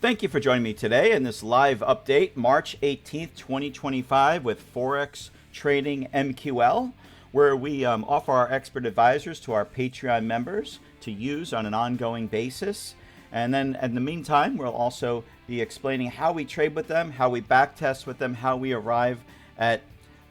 Thank you for joining me today in this live update, March 18th, 2025 with Forex Trading MQL, where we offer our expert advisors to our Patreon members to use on an ongoing basis. And then in the meantime, we'll also be explaining how we trade with them, how we backtest with them, how we arrive at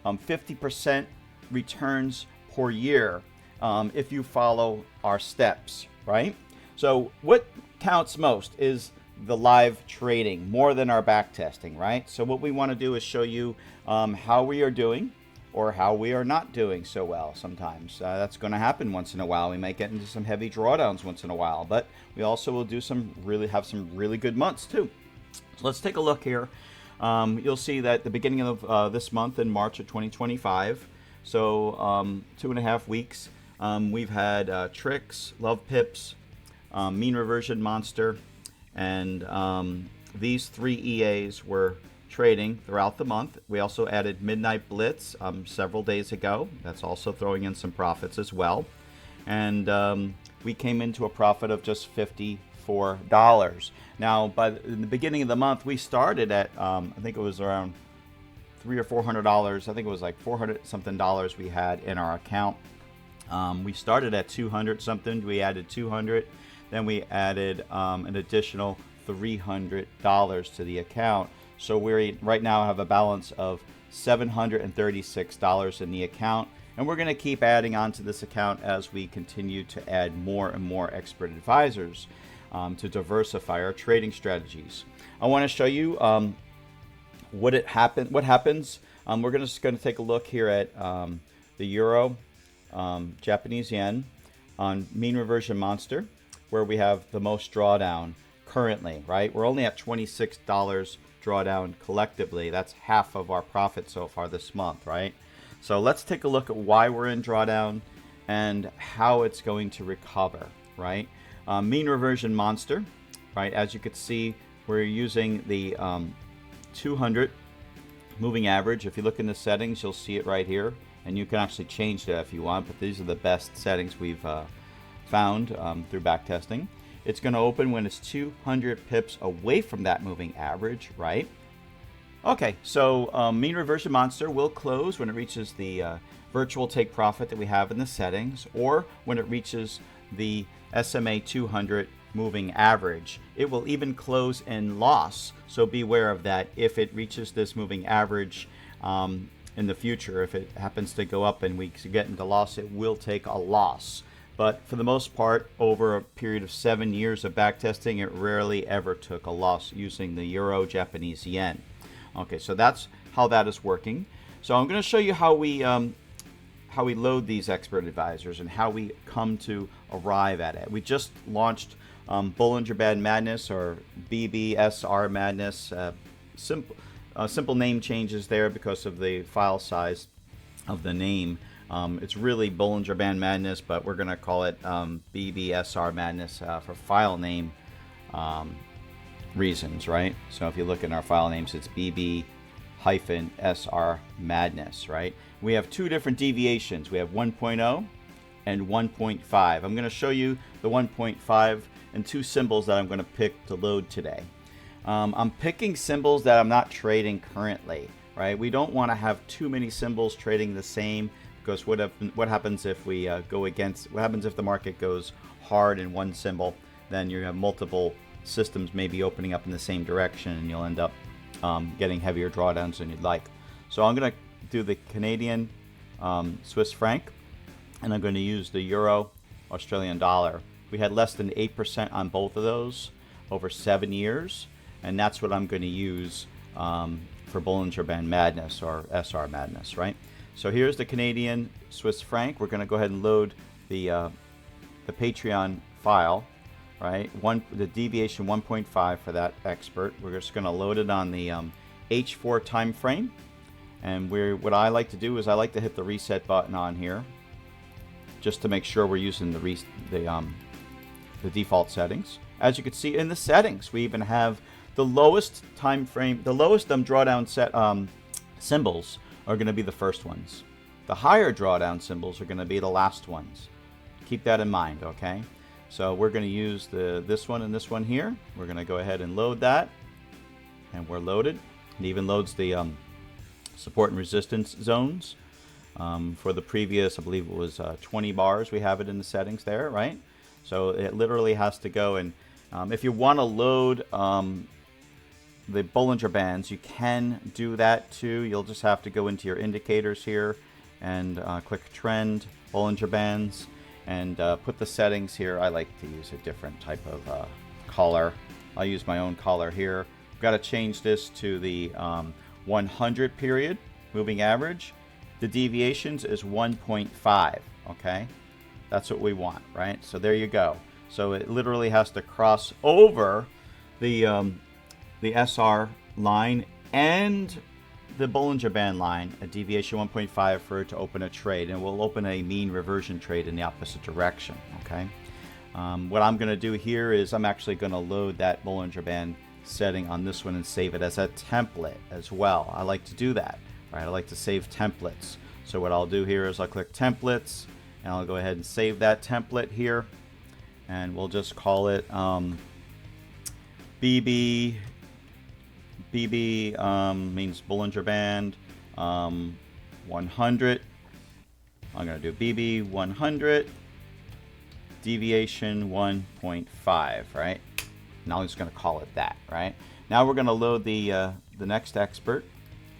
50% returns per year if you follow our steps, right? So what counts most is the live trading more than our back testing, right? So what we want to do is show you how we are doing or how we are not doing so well sometimes. That's going to happen once in a while. We might get into some heavy drawdowns once in a while, but we also will do have some really good months too. So let's take a look here. You'll see that the beginning of this month in March of 2025, so 2.5 weeks, we've had tricks, love pips, mean reversion monster, and these three EAs were trading throughout the month. We also added Midnight Blitz several days ago. That's also throwing in some profits as well. And we came into a profit of just $54. Now, in the beginning of the month, we started at, I think it was around $300 or $400. I think it was like $400 something we had in our account. We started at 200 something. We added 200. Then we added an additional $300 to the account. So we right now have a balance of $736 in the account. And we're going to keep adding on to this account as we continue to add more and more expert advisors to diversify our trading strategies. I want to show you what happens. We're just going to take a look here at the Euro, Japanese yen on mean reversion monster, where we have the most drawdown currently, right? We're only at $26 drawdown collectively. That's half of our profit so far this month, right? So let's take a look at why we're in drawdown and how it's going to recover, right? Mean reversion monster, right? As you can see, we're using the 200 moving average. If you look in the settings, you'll see it right here, and you can actually change that if you want, but these are the best settings we've found through backtesting. It's going to open when it's 200 pips away from that moving average, right? Okay, so mean reversion monster will close when it reaches the virtual take profit that we have in the settings, or when it reaches the SMA 200 moving average. It will even close in loss, so beware of that. If it reaches this moving average in the future, if it happens to go up and we get into loss, it will take a loss. But for the most part, over a period of 7 years of backtesting, it rarely ever took a loss using the Euro Japanese yen. Okay, so that's how that is working. So I'm going to show you how we load these expert advisors and how we come to arrive at it. We just launched Bollinger Band Madness, or BBSR Madness. Simple name changes there because of the file size of the name. It's really Bollinger Band Madness, but we're going to call it BBSR Madness for file name reasons, right? So if you look in our file names, it's BB-SR Madness, right? We have two different deviations. We have 1.0 and 1.5. I'm going to show you the 1.5 and two symbols that I'm going to pick to load today. I'm picking symbols that I'm not trading currently, right? We don't want to have too many symbols trading the same, because what happens if we go against, what happens if the market goes hard in one symbol? Then you have multiple systems maybe opening up in the same direction, and you'll end up getting heavier drawdowns than you'd like. So I'm going to do the Canadian Swiss franc, and I'm going to use the Euro Australian dollar. We had less than 8% on both of those over 7 years, and that's what I'm going to use for Bollinger Band Madness, or SR Madness, right? So here's the Canadian Swiss franc. We're going to go ahead and load the Patreon file, right? The deviation 1.5 for that expert. We're just going to load it on the H4 time frame. And what I like to do is I like to hit the reset button on here, just to make sure we're using the default settings. As you can see in the settings, we even have the lowest time frame, the lowest drawdown set symbols are going to be the first ones. The higher drawdown symbols are going to be the last ones. Keep that in mind, okay? So we're going to use this one and this one here. We're going to go ahead and load that, and we're loaded. It even loads the support and resistance zones. For the previous, I believe it was 20 bars, we have it in the settings there, right? So it literally has to go, and if you want to load the Bollinger Bands, you can do that too. You'll just have to go into your indicators here and click Trend, Bollinger Bands, and put the settings here. I like to use a different type of color. I'll use my own color here. I've got to change this to the 100 period moving average. The deviations is 1.5, okay? That's what we want, right? So there you go. So it literally has to cross over the SR line and the Bollinger Band line, a deviation 1.5 for it to open a trade, and we'll open a mean reversion trade in the opposite direction, okay? What I'm going to do here is I'm actually going to load that Bollinger Band setting on this one and save it as a template as well. I like to do that, right? I like to save templates. So what I'll do here is I'll click Templates, and I'll go ahead and save that template here, and we'll just call it BB means Bollinger Band 100. I'm going to do BB 100 deviation 1.5, right? Now I'm just going to call it that, right? Now we're going to load the next expert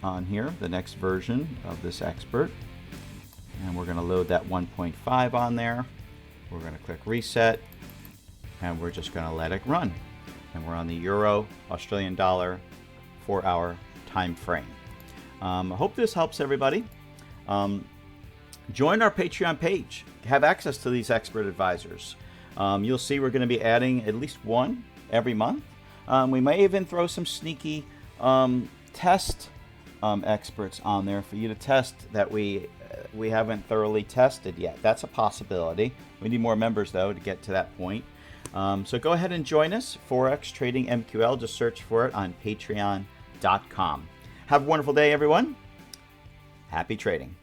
on here, the next version of this expert, and we're going to load that 1.5 on there. We're going to click Reset, and we're just going to let it run. And we're on the Euro Australian dollar 4-hour time frame. I hope this helps everybody. Join our Patreon page. Have access to these expert advisors. You'll see we're going to be adding at least one every month. We may even throw some sneaky test experts on there for you to test that we haven't thoroughly tested yet. That's a possibility. We need more members though to get to that point. So go ahead and join us. Forex Trading MQL. Just search for it on Patreon.com. Have a wonderful day, everyone. Happy trading.